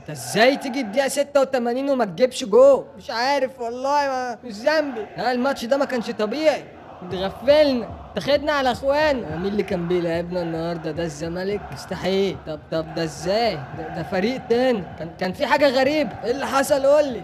انت ازاي تيجي الدقيقة 86 وما تجيبش جول؟ مش عارف والله، ما مش ذنبي. الماتش ده ما كانش طبيعي، اتغفلنا، اتخدنا على اخوان. مين اللي كان بيلعبنا النهارده؟ ده الزمالك؟ مستحيل. طب ده ازاي؟ ده فريق تاني. كان في حاجه غريبه. ايه اللي حصل؟ قول لي.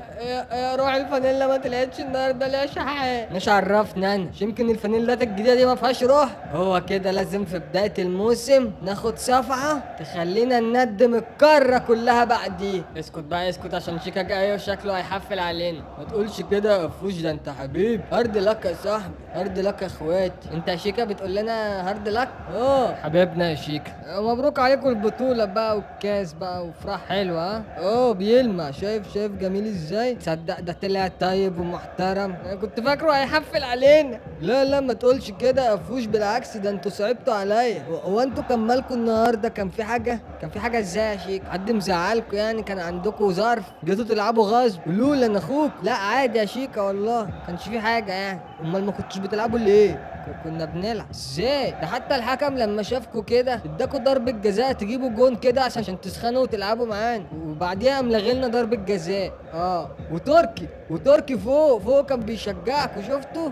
يا روح الفانيلا ما طلعتش النهارده ليه يا شحات؟ مش عرفنا انا، مش يمكن الفانيلات الجديده دي ما فيهاش روح؟ هو كده لازم في بدايه الموسم ناخد صفعه تخلينا نندم القاره كلها بعديه. اسكت بقى اسكت، عشان شيكا جاي وشكله هيحفل علينا. ما تقولش كده يا فوش، ده انت حبيب. هارد لك يا صاحبي، هارد لك يا اخواتي. انت يا شيكا بتقول لنا هارد لك؟ حبيبنا يا شيكا. مبروك عليكم البطولة بقى والكاس بقى وفرح حلوة. بيلمع. شايف جميل ازاي؟ تصدق ده طلع طيب ومحترم. انا كنت فاكره هيحفل علينا. لا ما تقولش كده يا فوش، بالعكس ده انتوا صعبتوا عليا. هو انتوا كان مالكوا النهارده؟ كان في حاجة ازاي يا شيكا؟ حد مزعلكوا يعني؟ كان عندكوا ظرف جيتوا تلعبوا غصب؟ لولا انا اخوك. لا عادي يا شيكا والله، كانش في حاجة يعني. امال ما كنتش بتلعبوا ليه؟ كنا بنلعب ازاي؟ ده حتى الحكم لما شافكوا كده اداكوا ضربة جزاء تجيبوا جون كده عشان تسخنوا وتلعبوا معانا، وبعديها قام لغينا ضربة جزاء. وتركي فوق كان بيشجعك وشفته.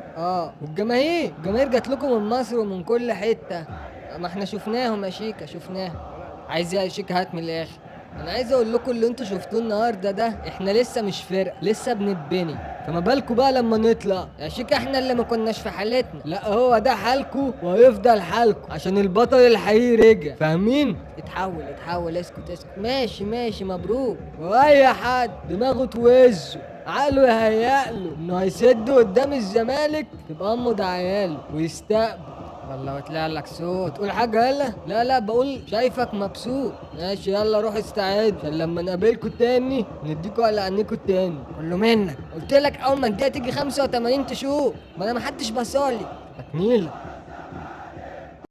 الجماهير جات لكم من مصر ومن كل حتة. ما احنا شفناهم يا شيكا، شفناهم. عايز ايه يا شيكا؟ هات من الاخر. انا عايز اقول لكم اللي انتوا شفتوه النهارده ده احنا لسه مش فرقه، لسه بنتبني. فما بالكوا بقى لما نطلع يا شيكا؟ احنا اللي ما كناش في حالتنا. لا هو ده حالكوا وهيفضل حالكوا عشان البطل الحقيقي رجع. فاهمين؟ اتحول. اسكت. ماشي مبروك. واي حد دماغه توزه عقله يهيأله انه هيسد قدام الزمالك تبقى امه ده عياله ويستقبل. والله وطلع لك صوت. تقول حاجة؟ يلا. لا بقول شايفك مبسوط. ماشي يلا روح استعد عشان لما نقابلكوا تاني نديكوا على عينيكوا تاني. كله منك. قلت لك اول ما انت تيجي 85 تشوف. ما انا محدش بصالي. تكنيلة.